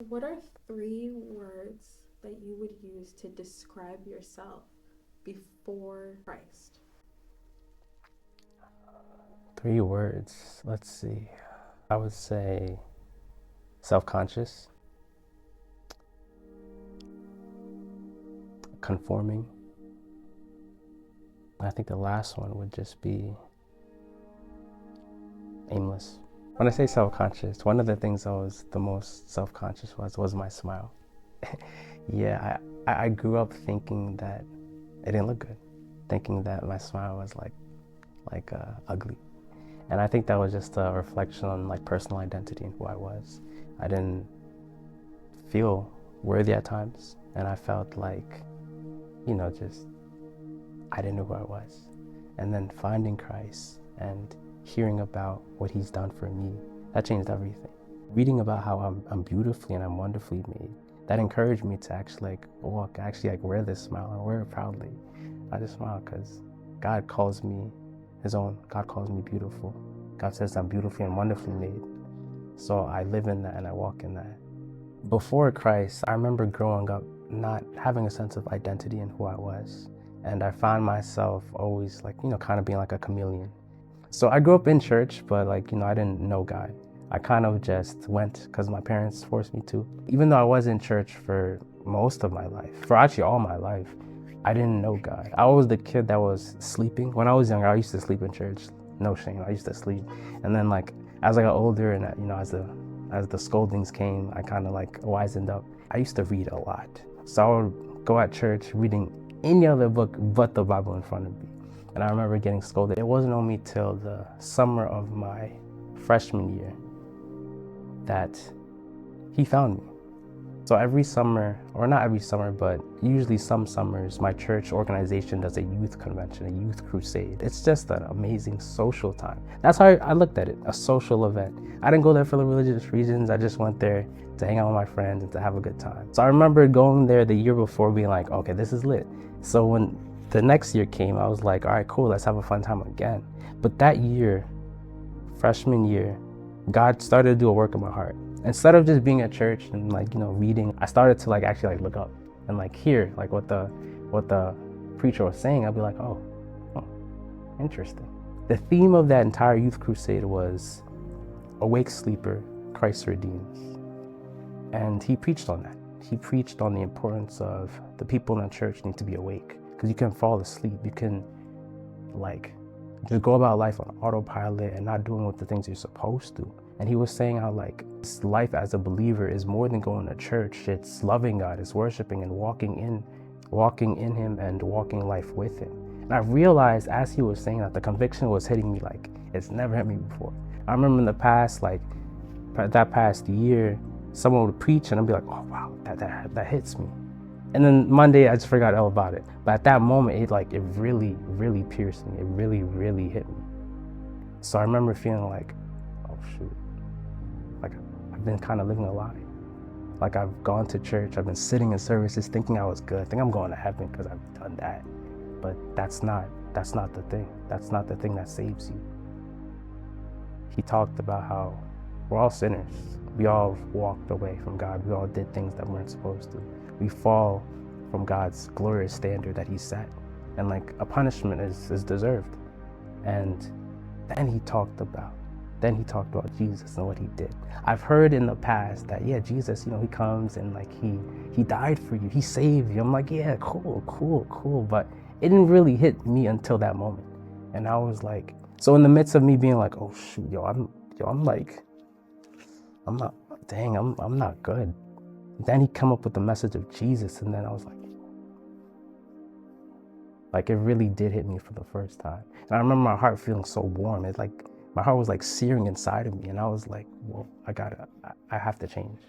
What are three words that you would use to describe yourself before Christ? Three words. Let's see. I would say self-conscious, conforming. I think the last one would just be aimless. When I say self-conscious, one of the things I was the most self-conscious was my smile. Yeah, I grew up thinking that it didn't look good, thinking that my smile was ugly. And I think that was just a reflection on like personal identity and who I was. I didn't feel worthy at times, and I felt like, just I didn't know who I was. And then finding Christ and hearing about what he's done for me, that changed everything. Reading about how I'm beautifully and I'm wonderfully made, that encouraged me to actually wear this smile and wear it proudly. I just smile because God calls me his own. God calls me beautiful. God says I'm beautifully and wonderfully made. So I live in that and I walk in that. Before Christ, I remember growing up not having a sense of identity in who I was. And I found myself always kind of being like a chameleon. So I grew up in church, but I didn't know God. I kind of just went because my parents forced me to. Even though I was in church for most of my life, for actually all my life, I didn't know God. I was the kid that was sleeping. When I was younger, I used to sleep in church. No shame, I used to sleep. And then as I got older and as the scoldings came, I kind of wisened up. I used to read a lot. So I would go at church reading any other book but the Bible in front of me. And I remember getting scolded. It wasn't only till the summer of my freshman year that he found me. So every summer, or not every summer, but usually some summers, my church organization does a youth convention, a youth crusade. It's just an amazing social time. That's how I looked at it, a social event. I didn't go there for the religious reasons. I just went there to hang out with my friends and to have a good time. So I remember going there the year before being like, okay, this is lit. So when the next year came, I was like, all right, cool, let's have a fun time again. But that year, freshman year, God started to do a work in my heart. Instead of just being at church and reading, I started to actually look up and hear what the preacher was saying. I'd be like, oh, interesting. The theme of that entire youth crusade was awake sleeper, Christ redeems. And he preached on that. He preached on the importance of the people in the church need to be awake, because you can fall asleep. You can just go about life on autopilot and not doing what the things you're supposed to. And he was saying how life as a believer is more than going to church. It's loving God, it's worshiping and walking in him and walking life with him. And I realized as he was saying that, the conviction was hitting me like it's never hit me before. I remember in the past, that past year, someone would preach and I'd be like, oh wow, that hits me. And then Monday I just forgot all about it. But at that moment, it really, really pierced me. It really, really hit me. So I remember feeling like, oh shoot, I've been kind of living a lie. I've gone to church, I've been sitting in services thinking I was good. I think I'm going to heaven because I've done that. But that's not the thing. That's not the thing that saves you. He talked about how we're all sinners. We all walked away from God. We all did things that weren't supposed to. We fall from God's glorious standard that he set. And a punishment is deserved. And then he talked about Jesus and what he did. I've heard in the past that, yeah, Jesus, he comes and he died for you. He saved you. I'm like, yeah, cool. But it didn't really hit me until that moment. And I was like, so in the midst of me being like, oh shoot, I'm not good. Then he come up with the message of Jesus, and then I was like it really did hit me for the first time. And I remember my heart feeling so warm. It's my heart was searing inside of me, and I was like, whoa, I have to change.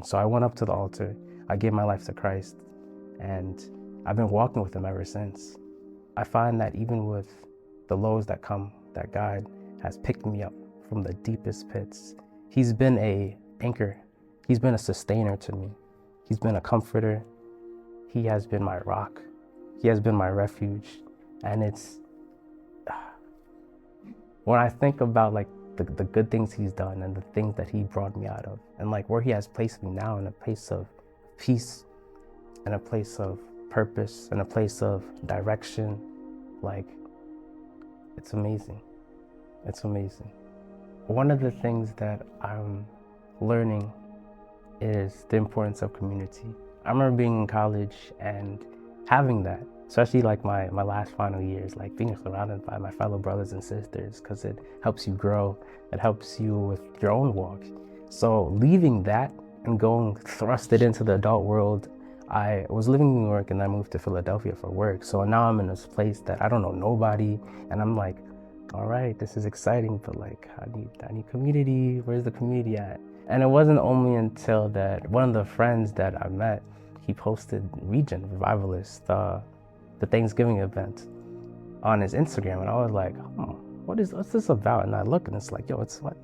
So I went up to the altar, I gave my life to Christ, and I've been walking with him ever since. I find that even with the lows that come, that God has picked me up from the deepest pits. He's been an anchor. He's been a sustainer to me. He's been a comforter. He has been my rock. He has been my refuge. And it's, when I think about the good things he's done and the things that he brought me out of, and like where he has placed me now, in a place of peace, in a place of purpose, in a place of direction. Like, it's amazing. It's amazing. One of the things that I'm learning is the importance of community. I remember being in college and having that, especially like my last final years, like being surrounded by my fellow brothers and sisters, because it helps you grow, it helps you with your own walk. So leaving that and going thrusted into the adult world, I was living in New York and I moved to Philadelphia for work. So now I'm in this place that I don't know nobody, and I'm like, all right, this is exciting, but like I need community. Where's the community at? And it wasn't only until that one of the friends that I met, he posted Regen, Revivalist, the Thanksgiving event on his Instagram, and I was like, oh, what's this about? And I look and it's like, yo, it's what?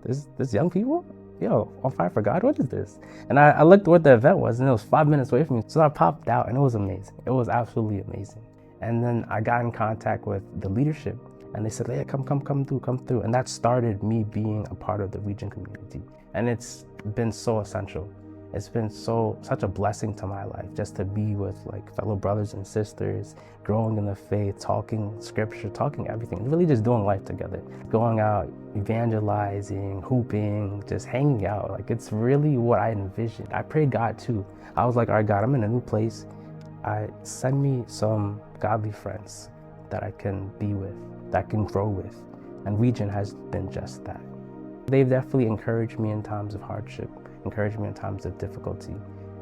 This young people? Yo, on fire for God, what is this? And I looked what the event was, and it was 5 minutes away from me. So I popped out, and it was amazing. It was absolutely amazing. And then I got in contact with the leadership, and they said, yeah, come through. And that started me being a part of the Regen community. And it's been so essential. It's been such a blessing to my life, just to be with like fellow brothers and sisters, growing in the faith, talking scripture, talking everything, really just doing life together, going out, evangelizing, hooping, just hanging out. Like, it's really what I envisioned. I prayed God too. I was like, all right, God, I'm in a new place. Send me some godly friends that I can be with, that I can grow with. And Regen has been just that. They've definitely encouraged me in times of hardship, encouraged me in times of difficulty,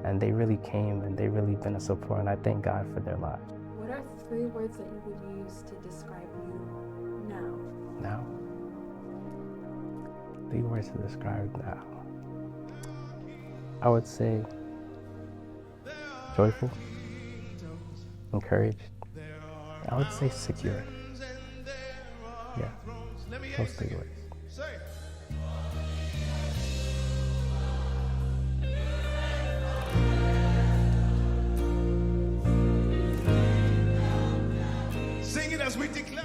and they really came and they really been a support, and I thank God for their lives. What are 3 words that you would use to describe you now? Now? 3 words to describe now. I would say joyful, encouraged. I would say secure. Yeah, those 3 words. Sing it as we declare.